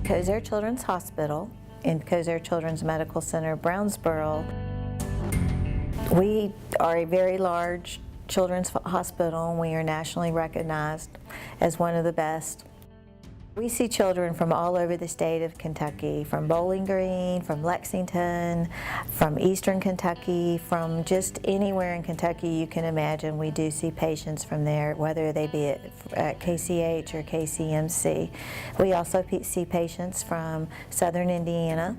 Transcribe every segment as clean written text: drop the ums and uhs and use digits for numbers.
Kosair Children's Hospital and Kosair Children's Medical Center, Brownsboro. We are a very large children's hospital, and we are nationally recognized as one of the best. We see children from all over the state of Kentucky, from Bowling Green, from Lexington, from eastern Kentucky, from just anywhere in Kentucky you can imagine. We do see patients from there, whether they be at KCH or KCMC. We also see patients from southern Indiana,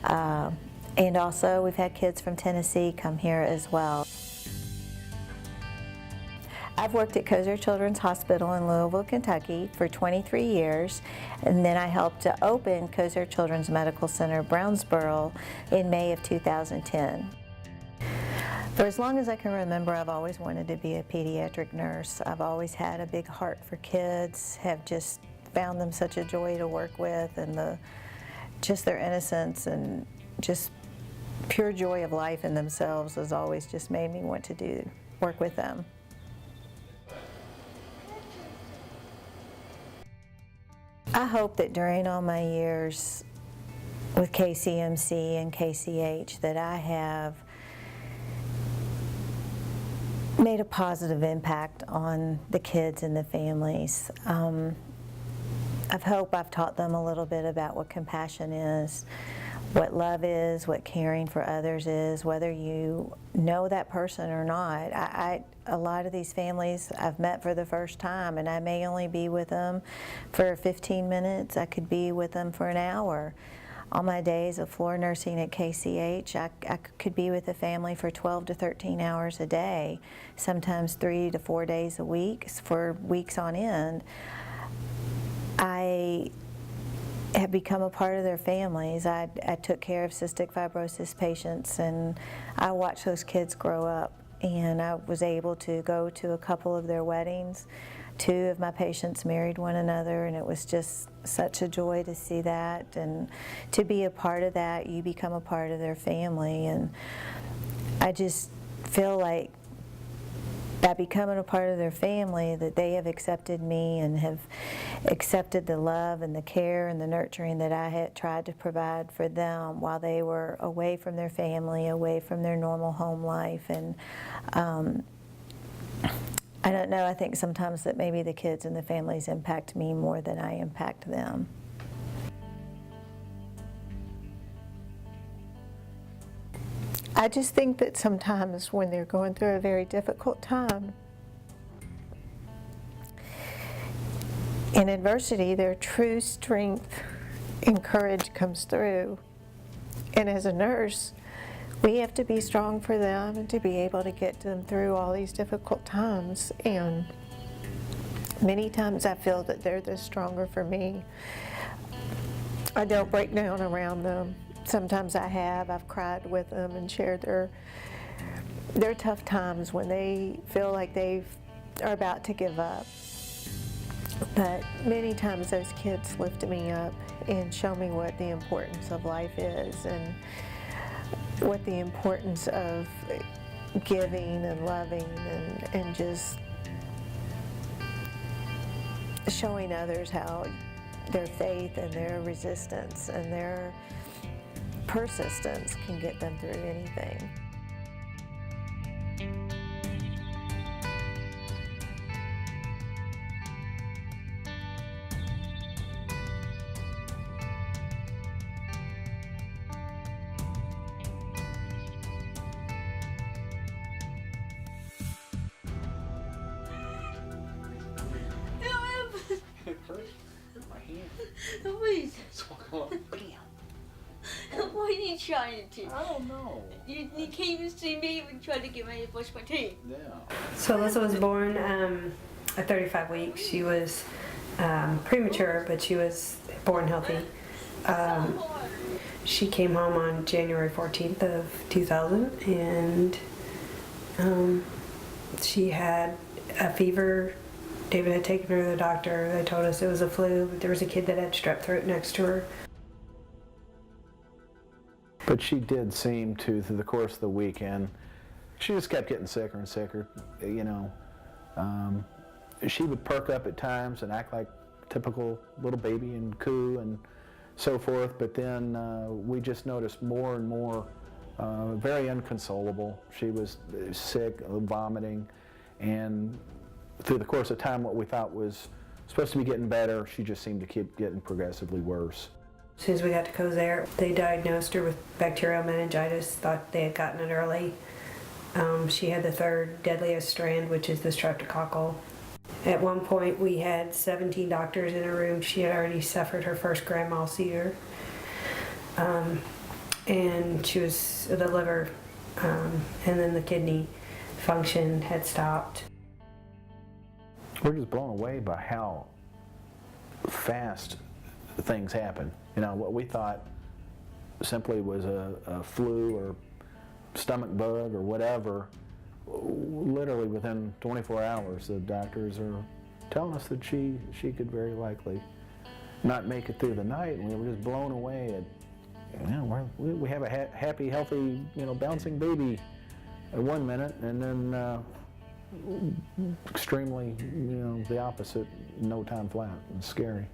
and also we've had kids from Tennessee come here as well. I've worked at Kosair Children's Hospital in Louisville, Kentucky for 23 years, and then I helped to open Kosair Children's Medical Center, Brownsboro in May of 2010. For as long as I can remember, I've always wanted to be a pediatric nurse. I've always had a big heart for kids, have just found them such a joy to work with, and just their innocence and just pure joy of life in themselves has always just made me want to work with them. I hope that during all my years with KCMC and KCH that I have made a positive impact on the kids and the families. I hope I've taught them a little bit about what compassion is, what love is, what caring for others is, whether you know that person or not. A lot of these families I've met for the first time, and I may only be with them for 15 minutes. I could be with them for an hour. On my days of floor nursing at KCH, I could be with a family for 12 to 13 hours a day, sometimes 3 to 4 days a week for weeks on end. I have become a part of their families. I took care of cystic fibrosis patients, and I watched those kids grow up, and I was able to go to a couple of their weddings. 2 of my patients married one another, and it was just such a joy to see that, and to be a part of that. You become a part of their family, and I just feel like by becoming a part of their family that they have accepted me and have accepted the love and the care and the nurturing that I had tried to provide for them while they were away from their family, away from their normal home life. And I don't know, I think sometimes that maybe the kids and the families impact me more than I impact them. I just think that sometimes when they're going through a very difficult time, in adversity, their true strength and courage comes through. And as a nurse, we have to be strong for them and to be able to get them through all these difficult times. And many times I feel that they're the stronger for me. I don't break down around them. Sometimes I've cried with them and shared their tough times when they feel like they are about to give up. But many times those kids lift me up and show me what the importance of life is and what the importance of giving and loving and just showing others how their faith and their resistance and their persistence can get them through anything. Louise! What are you trying to? I don't know. You came to see me and tried to get me to brush my teeth. Yeah. So Alyssa was born at 35 weeks. She was premature, but she was born healthy. She came home on January 14th of 2000, and she had a fever. David had taken her to the doctor. They told us it was a flu, but there was a kid that had strep throat next to her. But she did seem to, through the course of the weekend, she just kept getting sicker and sicker, you know. She would perk up at times and act like a typical little baby and coo, and so forth, but then we just noticed more and more very inconsolable. She was sick, vomiting, and through the course of time, what we thought was supposed to be getting better, she just seemed to keep getting progressively worse. As soon as we got to Kosair, they diagnosed her with bacterial meningitis, thought they had gotten it early. She had the third deadliest strand, which is the streptococcal. At one point, we had 17 doctors in a room. She had already suffered her first grand mal seizure. And she was the liver, and then the kidney function had stopped. We're just blown away by how fast things happen. You know, what we thought simply was a flu or stomach bug or whatever, literally within 24 hours, the doctors are telling us that she could very likely not make it through the night, and we were just blown away at, you know, we have a happy, healthy, you know, bouncing baby at 1 minute, and then extremely, you know, the opposite, no time flat. It's scary.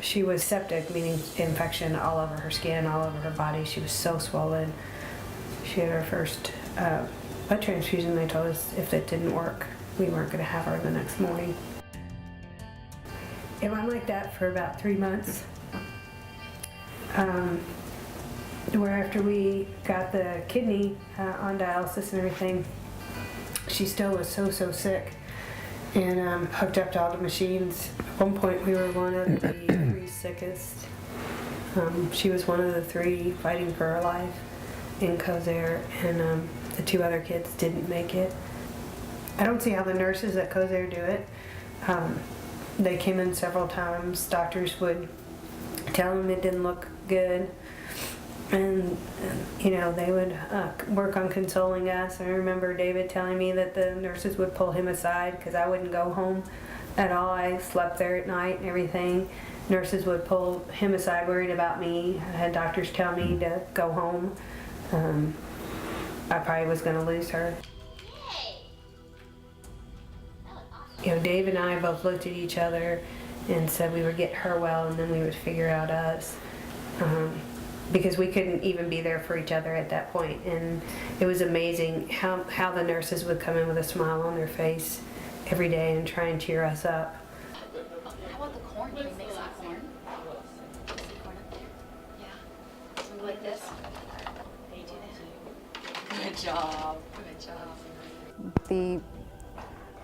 She was septic, meaning infection all over her skin, all over her body. She was so swollen. She had her first blood transfusion. They told us if it didn't work, we weren't going to have her the next morning. It went like that for about 3 months. Where after we got the kidney on dialysis and everything, she still was so sick and hooked up to all the machines. At one point we were one of the 3 sickest. She was one of the 3 fighting for her life in Kosair, and the 2 other kids didn't make it. I don't see how the nurses at Kosair do it. They came in several times. Doctors would tell them it didn't look good. And you know, they would work on consoling us. I remember David telling me that the nurses would pull him aside because I wouldn't go home at all. I slept there at night and everything. Nurses would pull him aside, worried about me. I had doctors tell me to go home. I probably was going to lose her. You know, Dave and I both looked at each other and said we would get her well, and then we would figure out us. Because we couldn't even be there for each other at that point. And it was amazing how the nurses would come in with a smile on their face every day and try and cheer us up. How about the corn? Can we make some corn? Is the corn up there? Yeah. Something like this? They do that. Good job. Good job. The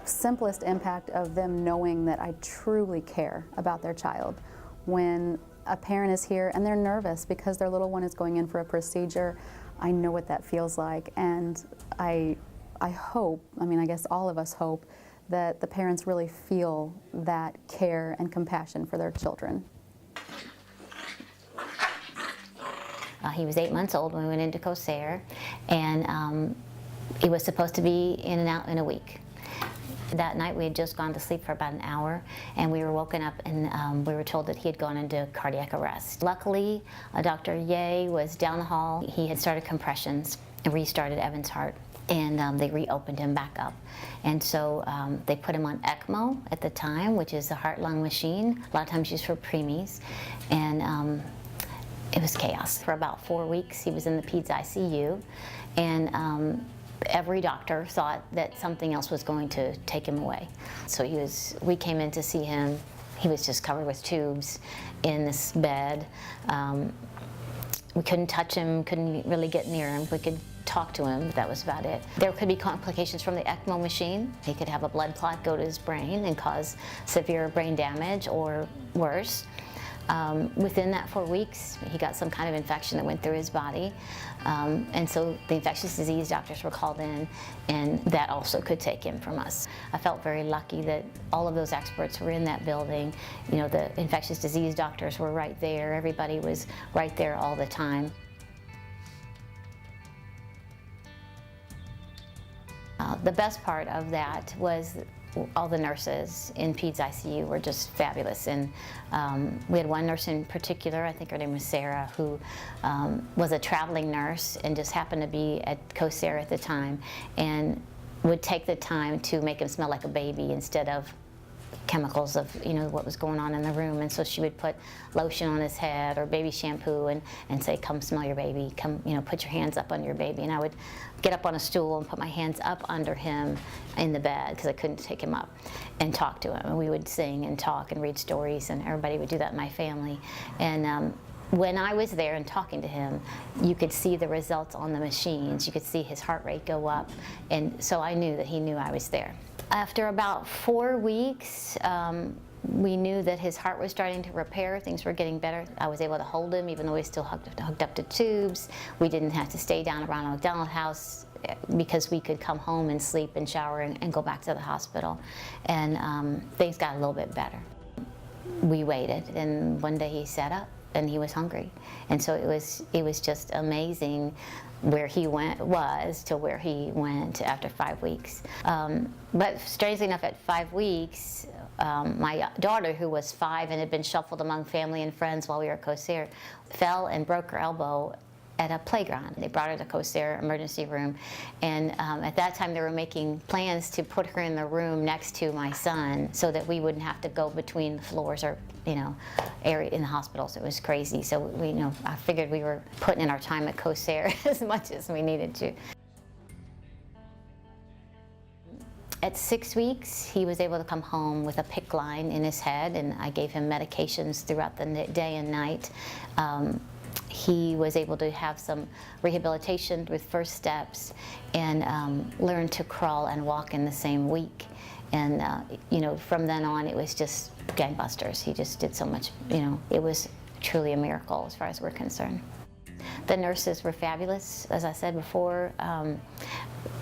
simplest impact of them knowing that I truly care about their child. When a parent is here and they're nervous because their little one is going in for a procedure, I know what that feels like, and I hope, I mean, I guess all of us hope, that the parents really feel that care and compassion for their children. He was 8 months old when we went into Kosair, and he was supposed to be in and out in a week. That night we had just gone to sleep for about an hour, and we were woken up and we were told that he had gone into cardiac arrest. Luckily, Dr. Ye was down the hall. He had started compressions and restarted Evan's heart, and they reopened him back up. And so they put him on ECMO at the time, which is a heart-lung machine, a lot of times used for preemies, and it was chaos. For about 4 weeks he was in the peds ICU, and every doctor thought that something else was going to take him away. So we came in to see him. He was just covered with tubes in this bed. We couldn't touch him, couldn't really get near him. We could talk to him, but that was about it. There could be complications from the ECMO machine. He could have a blood clot go to his brain and cause severe brain damage or worse. Within that 4 weeks, he got some kind of infection that went through his body. And so the infectious disease doctors were called in, and that also could take him from us. I felt very lucky that all of those experts were in that building. You know, the infectious disease doctors were right there. Everybody was right there all the time. The best part of that was all the nurses in peds ICU were just fabulous, and we had one nurse in particular, I think her name was Sarah, who was a traveling nurse and just happened to be at Kosair at the time, and would take the time to make him smell like a baby instead of chemicals of, you know, what was going on in the room. And so she would put lotion on his head or baby shampoo and say, come smell your baby, come, you know, put your hands up under your baby. And I would get up on a stool and put my hands up under him in the bed because I couldn't take him up, and talk to him. And we would sing and talk and read stories, and everybody would do that in my family. And when I was there and talking to him, you could see the results on the machines. You could see his heart rate go up. And so I knew that he knew I was there. After about 4 weeks, we knew that his heart was starting to repair. Things were getting better. I was able to hold him even though he was still hooked up to tubes. We didn't have to stay down around McDonald House because we could come home and sleep and shower and go back to the hospital. And things got a little bit better. We waited, and one day he sat up and he was hungry. And so it was just amazing where he was to where he went after 5 weeks. But strangely enough, at 5 weeks, my daughter, who was 5 and had been shuffled among family and friends while we were at Kosair, fell and broke her elbow at a playground. They brought her to Kosair emergency room, and at that time they were making plans to put her in the room next to my son so that we wouldn't have to go between the floors or, you know, area in the hospital. So it was crazy. So we, you know, I figured we were putting in our time at Kosair as much as we needed to. At 6 weeks, he was able to come home with a PICC line in his head, and I gave him medications throughout the day and night. He was able to have some rehabilitation with first steps and learn to crawl and walk in the same week. And you know, from then on, it was just gangbusters. He just did so much, you know, it was truly a miracle as far as we're concerned. The nurses were fabulous, as I said before.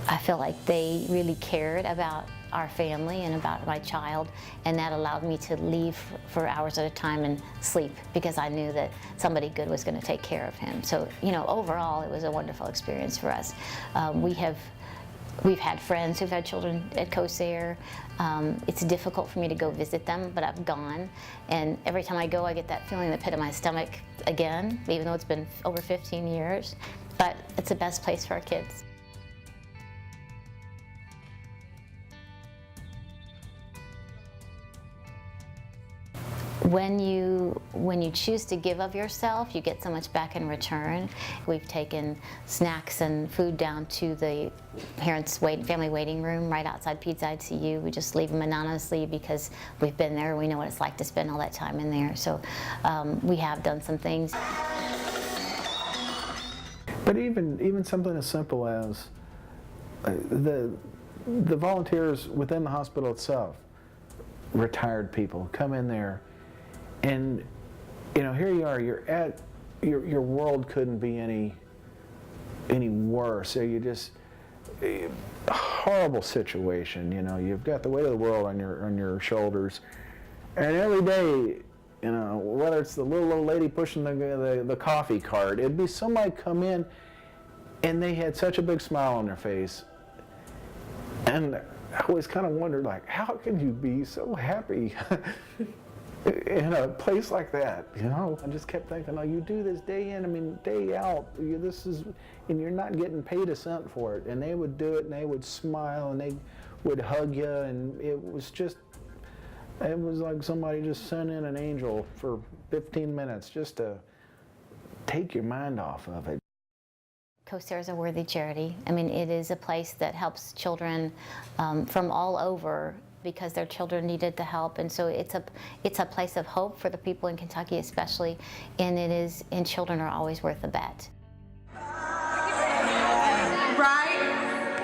I feel like they really cared about our family and about my child, and that allowed me to leave for hours at a time and sleep because I knew that somebody good was going to take care of him. So, you know, overall, it was a wonderful experience for us. We've had friends who've had children at Kosair. It's difficult for me to go visit them, but I've gone, and every time I go, I get that feeling in the pit of my stomach again, even though it's been over 15 years. But it's the best place for our kids. When you choose to give of yourself, you get so much back in return. We've taken snacks and food down to the family waiting room right outside Peds ICU. We just leave them anonymously because we've been there. We know what it's like to spend all that time in there. So we have done some things. But even something as simple as the volunteers within the hospital itself, retired people, come in there. And, you know, here you are, your world couldn't be any worse. So you just, a horrible situation, you know, you've got the weight of the world on your shoulders. And every day, you know, whether it's the little old lady pushing the coffee cart, it'd be somebody come in and they had such a big smile on their face. And I always kind of wondered, like, how can you be so happy in a place like that, you know? I just kept thinking, oh, you do this day in, I mean, day out, and you're not getting paid a cent for it. And they would do it, and they would smile, and they would hug you, and it was like somebody just sent in an angel for 15 minutes just to take your mind off of it. Kosair is a worthy charity. I mean, it is a place that helps children from all over because their children needed the help, and so it's a place of hope for the people in Kentucky especially, and children are always worth a bet. Right,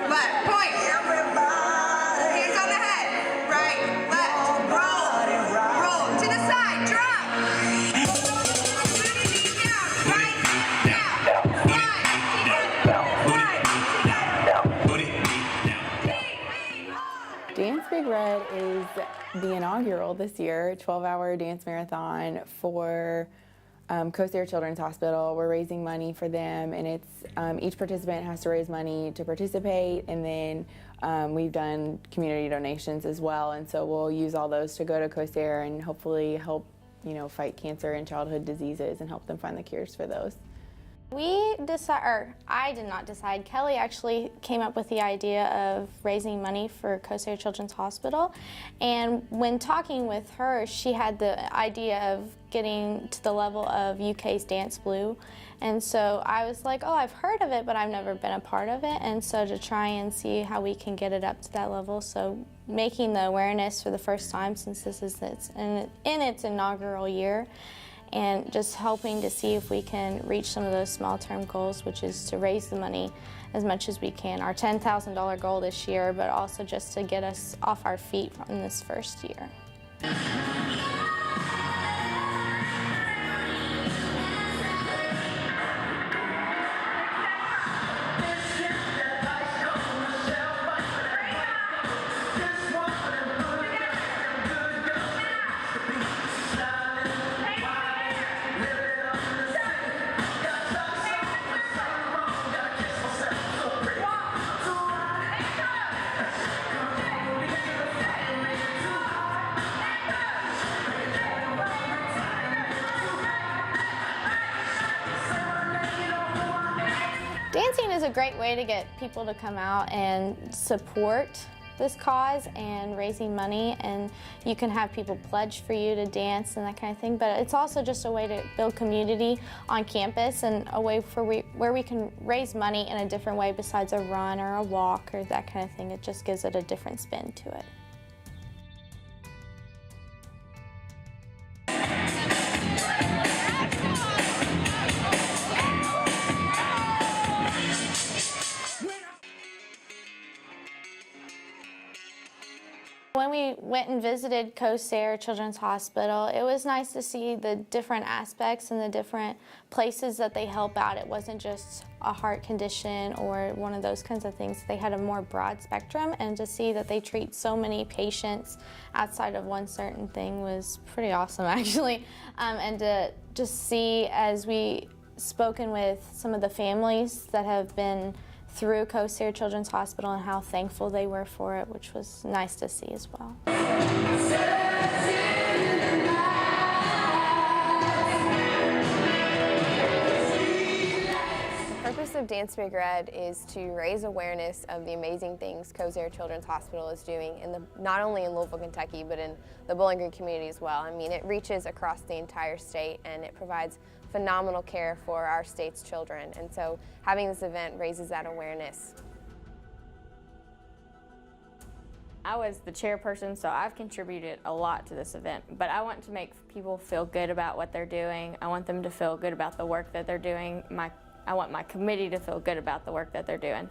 left, point. Hands on the head. Right, left, roll to the side, drop. Dance Big Red is the inaugural this year, 12-hour dance marathon for Kosair Children's Hospital. We're raising money for them, and it's each participant has to raise money to participate, and then we've done community donations as well, and so we'll use all those to go to Kosair and hopefully help, you know, fight cancer and childhood diseases and help them find the cures for those. I did not decide. Kelly actually came up with the idea of raising money for Kosair Children's Hospital. And when talking with her, she had the idea of getting to the level of UK's Dance Blue. And so I was like, oh, I've heard of it, but I've never been a part of it. And so to try and see how we can get it up to that level. So making the awareness for the first time, since this is in its inaugural year, and just hoping to see if we can reach some of those small-term goals, which is to raise the money as much as we can. Our $10,000 goal this year, but also just to get us off our feet in this first year. Dancing is a great way to get people to come out and support this cause and raising money, and you can have people pledge for you to dance and that kind of thing, but it's also just a way to build community on campus and a way where we can raise money in a different way besides a run or a walk or that kind of thing. It just gives it a different spin to it. When we went and visited Kosair Children's Hospital, it was nice to see the different aspects and the different places that they help out. It wasn't just a heart condition or one of those kinds of things. They had a more broad spectrum, and to see that they treat so many patients outside of one certain thing was pretty awesome, actually. And to just see, as we spoken with some of the families that have been through Kosair Children's Hospital and how thankful they were for it, which was nice to see as well. The purpose of Dance Big Red is to raise awareness of the amazing things Kosair Children's Hospital is doing, not only in Louisville, Kentucky, but in the Bowling Green community as well. I mean, it reaches across the entire state, and it provides phenomenal care for our state's children. And so having this event raises that awareness. I was the chairperson, so I've contributed a lot to this event, but I want to make people feel good about what they're doing. I want them to feel good about the work that they're doing. I want my committee to feel good about the work that they're doing.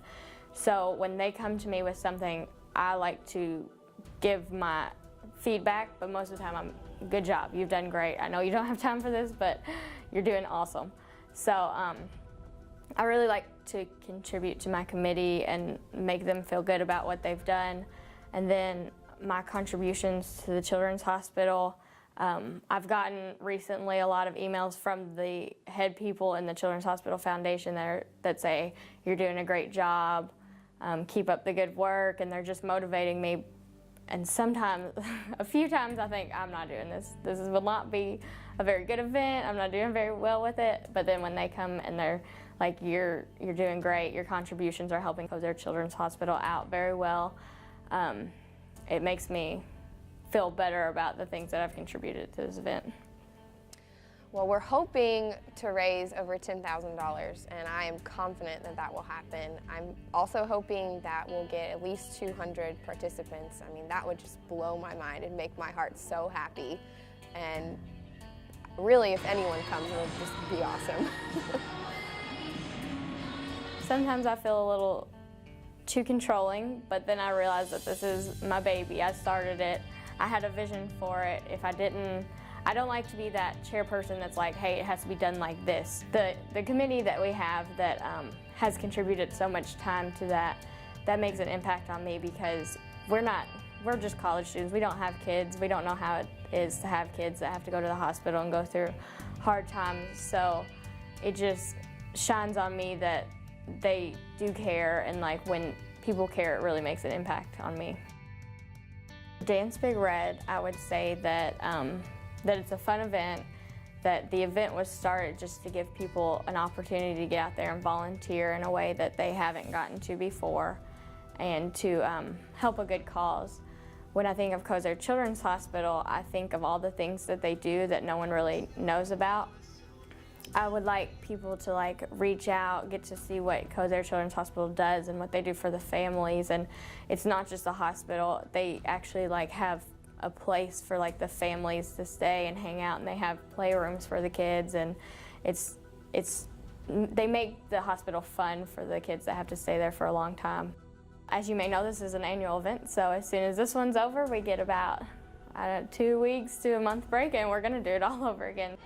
So when they come to me with something, I like to give my feedback, but most of the time I'm, good job, you've done great. I know you don't have time for this, but you're doing awesome. So I really like to contribute to my committee and make them feel good about what they've done. And then my contributions to the Children's Hospital, I've gotten recently a lot of emails from the head people in the Children's Hospital Foundation that say, you're doing a great job, keep up the good work, and they're just motivating me. And sometimes, a few times, I think, I'm not doing this. This will not be a very good event. I'm not doing very well with it. But then when they come and they're like, you're doing great, your contributions are helping Kosair Children's Hospital out very well, it makes me feel better about the things that I've contributed to this event. Well, we're hoping to raise over $10,000, and I am confident that that will happen. I'm also hoping that we'll get at least 200 participants. I mean, that would just blow my mind and make my heart so happy. And really, if anyone comes, it'll just be awesome. Sometimes I feel a little too controlling, but then I realize that this is my baby. I started it. I had a vision for it. If I didn't, I don't like to be that chairperson that's like, hey, it has to be done like this. The committee that we have that has contributed so much time to that makes an impact on me, because we're just college students. We don't have kids. We don't know how it is to have kids that have to go to the hospital and go through hard times. So it just shines on me that they do care, and like when people care, it really makes an impact on me. Dance Big Red, I would say that that it's a fun event, that the event was started just to give people an opportunity to get out there and volunteer in a way that they haven't gotten to before, and to help a good cause. When I think of Kosair Children's Hospital, I think of all the things that they do that no one really knows about. I would like people to reach out, get to see what Kosair Children's Hospital does and what they do for the families. And it's not just a hospital, they actually have a place for the families to stay and hang out, and they have playrooms for the kids, and they make the hospital fun for the kids that have to stay there for a long time. As you may know, this is an annual event, so as soon as this one's over, we get about 2 weeks to a month break, and we're going to do it all over again.